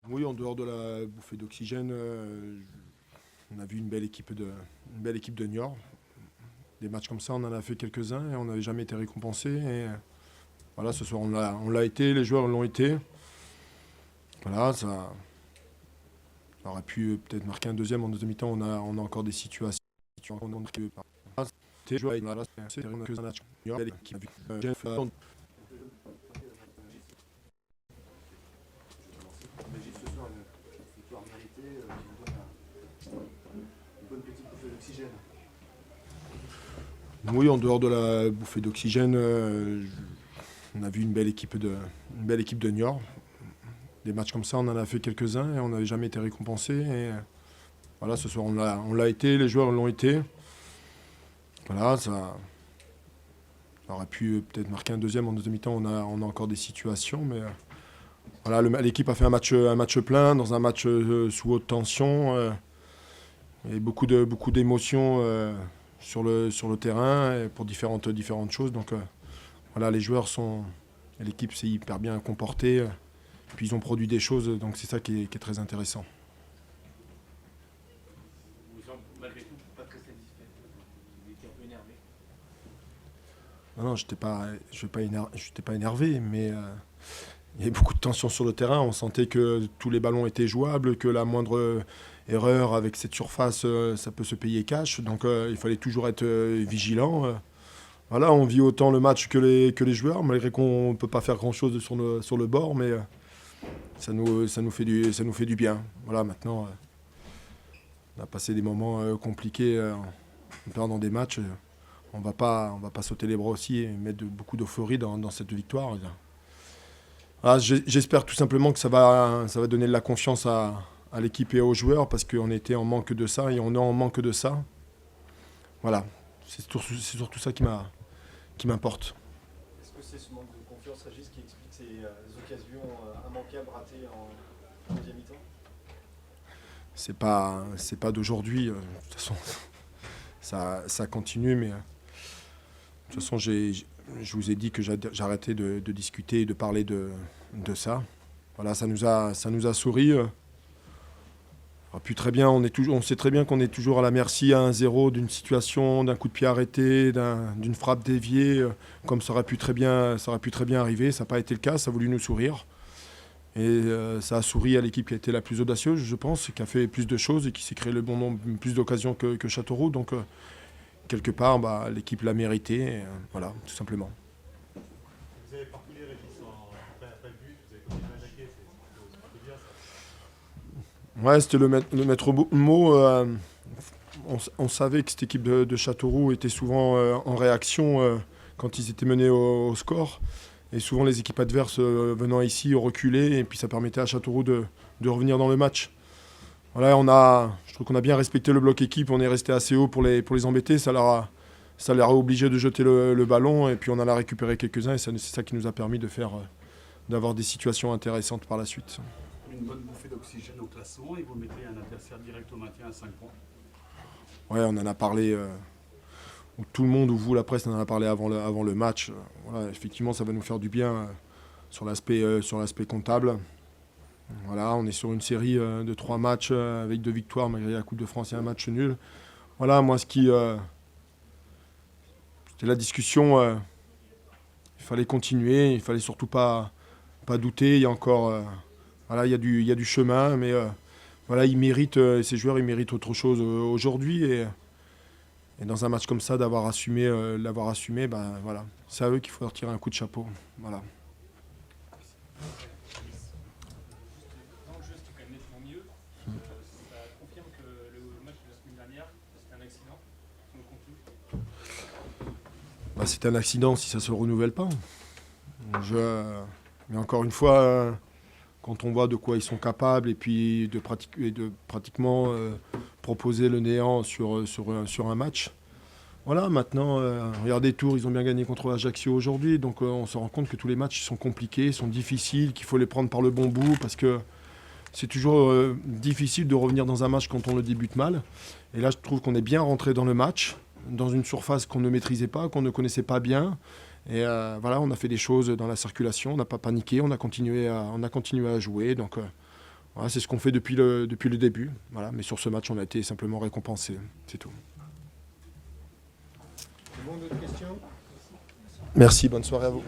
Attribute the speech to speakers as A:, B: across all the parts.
A: Oui, en dehors de la bouffée d'oxygène, on a vu une belle équipe de Niort. Des matchs comme ça, on en a fait quelques-uns et on n'avait jamais été récompensé. Et voilà, ce soir, on l'a été, les joueurs l'ont été. Voilà, ça aurait pu peut-être marquer un deuxième en deuxième mi-temps. On a encore des situations. On a marqué par- C'est joué, voilà, c'est que un match. Niort, qui a vu, Jeff,
B: Mais Gilles, ce soir, une victoire méritée qui nous donne une bonne petite bouffée d'oxygène.
A: Oui, en dehors de la bouffée d'oxygène, on a vu une belle équipe de Niort. Des matchs comme ça, on en a fait quelques-uns et on n'avait jamais été récompensé. Et voilà, ce soir, on l'a été, les joueurs l'ont été. Voilà, ça aurait pu peut-être marquer un deuxième en deuxième mi-temps. On a encore des situations, mais voilà, l'équipe a fait un match plein, dans un match sous haute tension. Et beaucoup d'émotions sur le terrain et pour différentes choses. Donc voilà, et l'équipe s'est hyper bien comportée. Puis ils ont produit des choses, donc c'est ça qui est très intéressant.
C: Vous semblez malgré tout pas très satisfait. Vous étiez un peu énervé.
A: Non, j'étais pas énervé, mais il y avait beaucoup de tension sur le terrain. On sentait que tous les ballons étaient jouables, que la moindre erreur avec cette surface, ça peut se payer cash. Donc il fallait toujours être vigilant. Voilà, on vit autant le match que les joueurs, malgré qu'on ne peut pas faire grand-chose sur le bord, mais ça nous fait du bien. Voilà, maintenant, on a passé des moments compliqués en perdant des matchs. On va pas sauter les bras aussi et mettre beaucoup d'euphorie dans cette victoire. Voilà, j'espère tout simplement que ça va donner de la confiance à l'équipe et aux joueurs parce qu'on était en manque de ça et on est en manque de ça. Voilà, c'est surtout ça qui m'importe.
B: Est-ce que c'est ce manque de confiance, Régis, qui explique ces occasions immanquables ratées en deuxième mi-temps?
A: C'est pas d'aujourd'hui. De toute façon, ça continue, mais de toute façon, je vous ai dit que j'arrêtais de discuter et de parler de ça. Voilà, ça nous a souri. Puis très bien, on sait très bien qu'on est toujours à la merci à 1-0 d'une situation, d'un coup de pied arrêté, d'une frappe déviée, comme ça aurait pu très bien arriver. Ça n'a pas été le cas, ça a voulu nous sourire. Et ça a souri à l'équipe qui a été la plus audacieuse, je pense, qui a fait plus de choses et qui s'est créé le bon nombre, plus d'occasions que Châteauroux. Donc, quelque part, l'équipe l'a mérité. Et, voilà, tout simplement.
D: Vous avez parcouru Régis après le but, vous avez continué à attaquer, c'est plutôt bien ça.
A: Ouais, c'était le maître mot. On savait que cette équipe de Châteauroux était souvent en réaction quand ils étaient menés au score. Et souvent, les équipes adverses venant ici ont reculé et puis ça permettait à Châteauroux de revenir dans le match. Voilà, je trouve qu'on a bien respecté le bloc équipe, on est resté assez haut pour les embêter. Ça leur a obligé de jeter le ballon et puis on en a récupéré quelques-uns et c'est ça qui nous a permis d'avoir des situations intéressantes par la suite.
E: Une bonne bouffée d'oxygène au classement et vous mettez un adversaire direct au maintien à 5 points.
A: Ouais, on en a parlé, ou tout le monde, ou vous, la presse, en a parlé avant le match. Voilà, effectivement, ça va nous faire du bien sur l'aspect comptable. Voilà, on est sur une série de 3 matchs avec 2 victoires malgré la Coupe de France et un match nul. Voilà, moi, c'était la discussion. Il fallait continuer, il fallait surtout pas douter. Il y a encore, voilà, il y a du chemin, mais voilà, ces joueurs, ils méritent autre chose aujourd'hui. Et dans un match comme ça, l'avoir assumé, voilà, c'est à eux qu'il faut leur tirer un coup de chapeau. Voilà.
C: Dans le jeu, c'était quand même nettement mieux. Ça confirme que le match de la semaine dernière, c'était un accident sur le contenu.
A: C'est un accident si ça ne se renouvelle pas. Mais encore une fois, quand on voit de quoi ils sont capables et puis de pratiquement proposer le néant sur un match. Voilà, maintenant, regardez Tours, ils ont bien gagné contre Ajaccio aujourd'hui, donc on se rend compte que tous les matchs sont compliqués, sont difficiles, qu'il faut les prendre par le bon bout, parce que c'est toujours difficile de revenir dans un match quand on le débute mal. Et là, je trouve qu'on est bien rentré dans le match, dans une surface qu'on ne maîtrisait pas, qu'on ne connaissait pas bien. Et voilà, on a fait des choses dans la circulation, on n'a pas paniqué, on a continué à jouer. Donc Voilà, c'est ce qu'on fait depuis le début. Voilà, mais sur ce match, on a été simplement récompensés. C'est tout.
B: Bon, d'autres questions?
A: Merci, bonne soirée à vous.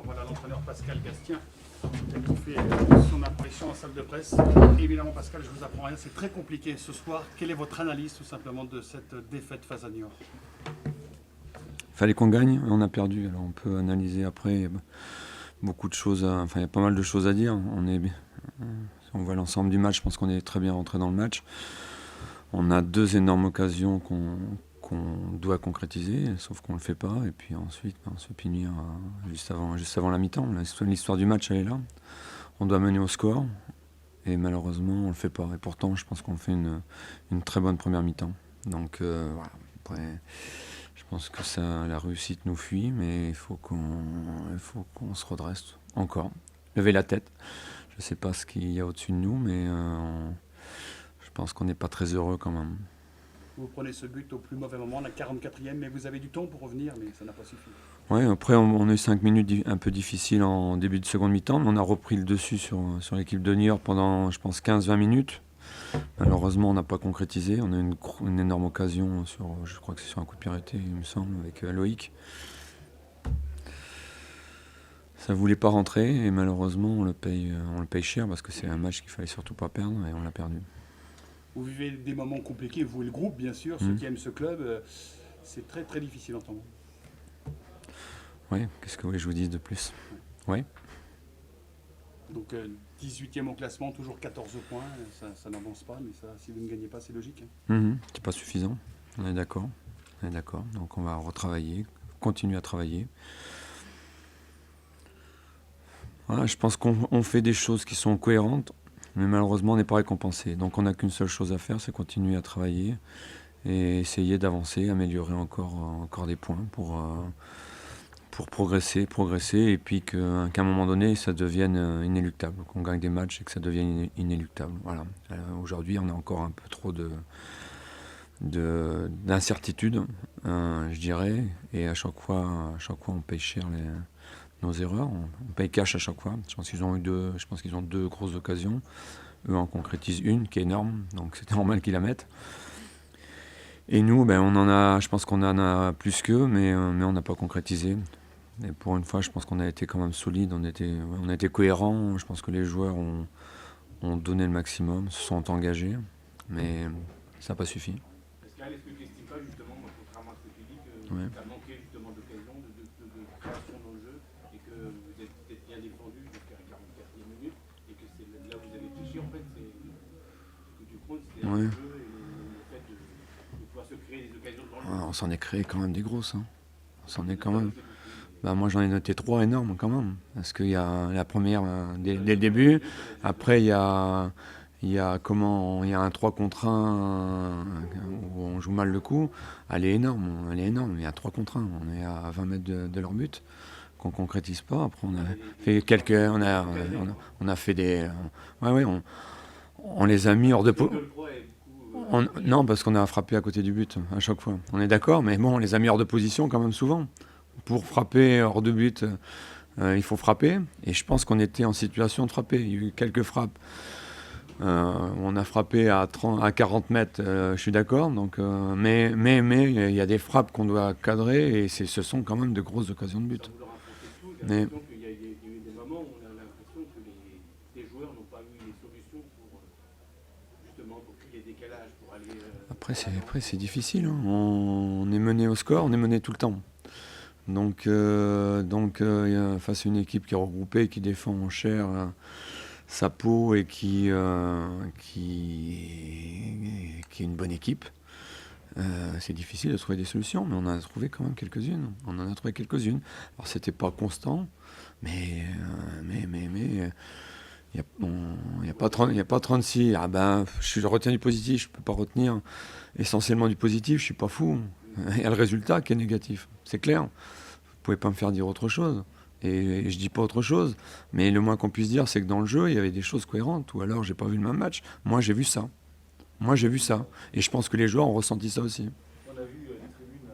E: Voilà l'entraîneur Pascal Gastien qui fait son apparition en salle de presse. Évidemment, Pascal, je vous apprends rien, c'est très compliqué ce soir. Quelle est votre analyse tout simplement de cette défaite face à Niort?
F: Fallait qu'on gagne, on a perdu. Alors on peut analyser après. Il y a beaucoup de choses, il y a pas mal de choses à dire. Si on voit l'ensemble du match, je pense qu'on est très bien rentré dans le match. On a 2 énormes occasions qu'on doit concrétiser, sauf qu'on ne le fait pas. Et puis ensuite, on se fait punir juste avant la mi-temps. L'histoire du match, elle est là. On doit mener au score. Et malheureusement, on ne le fait pas. Et pourtant, je pense qu'on fait une très bonne première mi-temps. Donc voilà. Après, je pense que la réussite nous fuit, mais il faut qu'on se redresse encore. Lever la tête. Je ne sais pas ce qu'il y a au-dessus de nous, mais je pense qu'on n'est pas très heureux quand même.
E: Vous prenez ce but au plus mauvais moment, la 44e, mais vous avez du temps pour revenir, mais ça n'a pas suffi.
F: Ouais, après on a eu 5 minutes un peu difficiles en début de seconde mi-temps, mais on a repris le dessus sur l'équipe de Niort pendant, je pense, 15-20 minutes. Malheureusement, on n'a pas concrétisé. On a eu une énorme occasion, je crois que c'est sur un coup de pied arrêté, il me semble, avec Loïc. Ça ne voulait pas rentrer et malheureusement, on le paye cher parce que c'est un match qu'il ne fallait surtout pas perdre et on l'a perdu.
E: Vous vivez des moments compliqués, vous et le groupe, bien sûr, ceux qui aiment ce club. C'est très très difficile en ce moment.
F: Oui, qu'est-ce que vous voulez que je vous dise de plus? Oui.
E: Donc 18e au classement, toujours 14 points, ça n'avance pas, mais ça, si vous ne gagnez pas, c'est logique.
F: C'est pas suffisant, on est d'accord. Donc on va retravailler, continuer à travailler. Voilà, je pense qu'on fait des choses qui sont cohérentes, mais malheureusement on n'est pas récompensé. Donc on n'a qu'une seule chose à faire, c'est continuer à travailler et essayer d'avancer, améliorer encore des points pour progresser, et puis qu'à un moment donné ça devienne inéluctable, qu'on gagne des matchs et que ça devienne inéluctable. Voilà. Aujourd'hui on a encore un peu trop d'incertitude, je dirais, et à chaque fois on paye cher nos erreurs, on paye cash à chaque fois. Je pense qu'ils ont 2 grosses occasions. Eux en concrétisent une qui est énorme, donc c'est normal qu'ils la mettent. Et nous, je pense qu'on en a plus qu'eux, mais on n'a pas concrétisé. Et pour une fois, je pense qu'on a été quand même solide, on a été cohérents. Je pense que les joueurs ont donné le maximum, se sont engagés, mais ça n'a pas suffi.
E: Pascal, est-ce que tu n'estimes pas justement, contrairement à ce que tu dis, que
F: Ouais.
E: tu as manqué justement d'occasion, de création dans le jeu, et que vous êtes peut-être bien défendu jusqu'à la 44e minute, et que c'est là où vous avez péché en fait, c'est ce que tu prônes, c'est
F: Ouais.
E: le jeu et le fait de pouvoir se créer des occasions dans le jeu.
F: On s'en est créé quand même des grosses. On s'en est quand même. Moi j'en ai noté 3 énormes quand même. Parce qu'il y a la première dès le début. Après il y a un 3 contre 1 où on joue mal le coup. Elle est énorme. Il y a 3 contre 1. On est à 20 mètres de leur but qu'on concrétise pas. Après on a fait on a fait des. On les a mis hors de position. Non, parce qu'on a frappé à côté du but à chaque fois. On est d'accord, mais bon, on les a mis hors de position quand même souvent. Pour frapper hors de but, il faut frapper. Et je pense qu'on était en situation de frapper. Il y a eu quelques frappes. On a frappé à 40 mètres, je suis d'accord. Donc, mais il y a des frappes qu'on doit cadrer et ce sont quand même de grosses occasions de but. Mais
E: Il y a eu des moments où on a l'impression que les joueurs n'ont pas eu les solutions pour justement pour créer des décalages, pour aller.
F: après c'est difficile. On est mené au score, on est mené tout le temps. Donc face à une équipe qui est regroupée, qui défend en chair sa peau et qui est une bonne équipe, c'est difficile de trouver des solutions, mais on en a trouvé quand même quelques-unes. Alors c'était pas constant, mais il n'y a pas 36. Je retiens du positif, je ne peux pas retenir essentiellement du positif, je ne suis pas fou. Il y a le résultat qui est négatif, c'est clair. Vous ne pouvez pas me faire dire autre chose. Et je ne dis pas autre chose, mais le moins qu'on puisse dire, c'est que dans le jeu, il y avait des choses cohérentes, ou alors j'ai pas vu le même match. Moi, j'ai vu ça. Et je pense que les joueurs ont ressenti ça aussi.
B: On a vu les tribunes,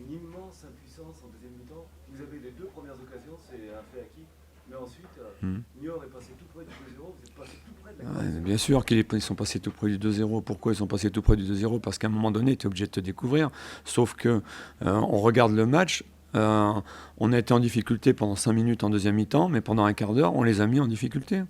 B: une immense impuissance en deuxième mi-temps. Vous avez les 2 premières occasions, c'est un fait acquis. Mais ensuite,
F: Hmm.
B: Niort est passé tout près du 2-0, vous êtes passé tout près de la
F: Bien sûr qu'ils sont passés tout près du 2-0. Pourquoi ils sont passés tout près du 2-0? Parce qu'à un moment donné, tu es obligé de te découvrir. Sauf que on regarde le match, on a été en difficulté pendant 5 minutes en deuxième mi-temps, mais pendant un quart d'heure, on les a mis en difficulté.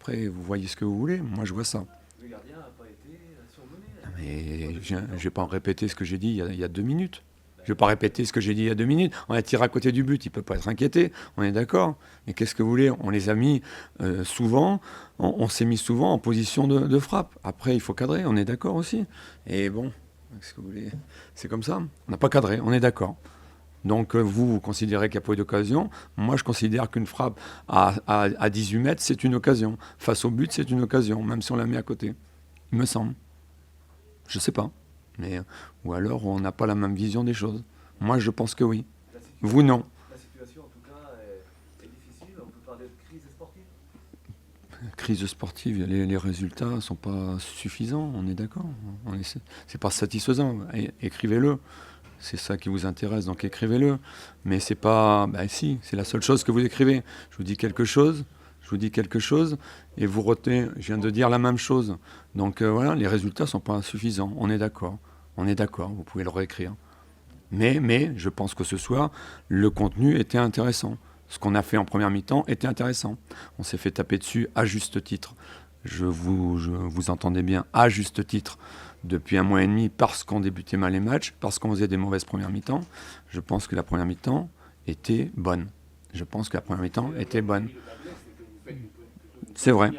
F: Après, vous voyez ce que vous voulez. Moi, je vois ça.
B: Le gardien n'a pas été surmené.
F: Mais je ne vais pas en répéter ce que j'ai dit il y a 2 minutes. Je ne vais pas répéter ce que j'ai dit il y a 2 minutes. On a tiré à côté du but, il ne peut pas être inquiété. On est d'accord. Mais qu'est-ce que vous voulez? On les a mis souvent, on s'est mis souvent en position de frappe. Après, il faut cadrer, on est d'accord aussi. Et bon, qu'est-ce que vous voulez? C'est comme ça. On n'a pas cadré, on est d'accord. Donc vous considérez qu'il n'y a pas eu d'occasion. Moi, je considère qu'une frappe à 18 mètres, c'est une occasion. Face au but, c'est une occasion, même si on la met à côté. Il me semble. Je ne sais pas. Mais, ou alors, on n'a pas la même vision des choses. Moi, je pense que oui. Vous, non.
B: La situation, en tout cas, est difficile. On peut parler de crise sportive.
F: Crise sportive, les résultats ne sont pas suffisants, on est d'accord. C'est pas satisfaisant. Écrivez-le. C'est ça qui vous intéresse, donc écrivez-le. Mais c'est pas. Ben si, c'est la seule chose que vous écrivez. Je vous dis quelque chose, et vous retenez. Je viens de dire la même chose. Donc voilà, les résultats ne sont pas suffisants. On est d'accord. Vous pouvez le réécrire. Mais je pense que ce soir, le contenu était intéressant. Ce qu'on a fait en première mi-temps était intéressant. On s'est fait taper dessus à juste titre. Vous entendez bien, à juste titre, depuis 1 mois et demi, parce qu'on débutait mal les matchs, parce qu'on faisait des mauvaises premières mi-temps. Je pense que la première mi-temps était bonne. C'est vrai.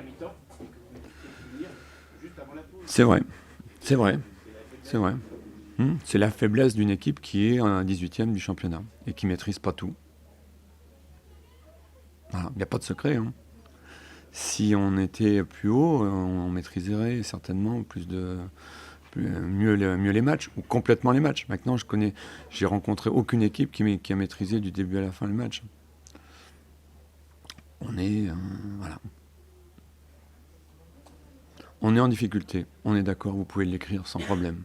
F: C'est la faiblesse d'une équipe qui est un 18e du championnat et qui ne maîtrise pas tout. Voilà, il n'y a pas de secret. Hein. Si on était plus haut, on maîtriserait certainement mieux les matchs, ou complètement les matchs. Maintenant, j'ai rencontré aucune équipe qui a maîtrisé du début à la fin le match. Voilà. On est en difficulté, on est d'accord, vous pouvez l'écrire sans problème.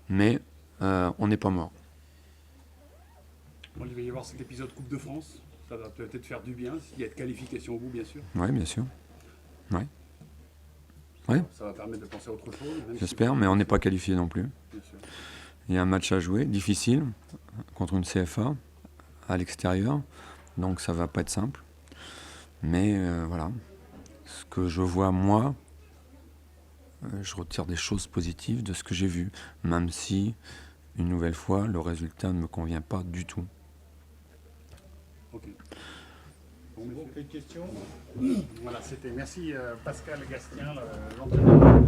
F: Mais on n'est pas mort.
E: Bon, il va y avoir cet épisode Coupe de France. Ça va peut-être faire du bien, s'il y a de qualification au bout, bien sûr.
F: Oui, bien sûr. Ouais.
E: Ça va permettre de penser à autre chose.
F: J'espère, mais on n'est pas qualifié non plus.
E: Bien sûr.
F: Il y a un match à jouer, difficile, contre une CFA, à l'extérieur. Donc ça ne va pas être simple. Mais voilà. Ce que je vois, moi, je retire des choses positives de ce que j'ai vu. Même si, une nouvelle fois, le résultat ne me convient pas du tout.
E: Ok. Bon,
B: Quelques questions.
E: voilà, c'était. Merci Pascal Gastien, l'entraîneur.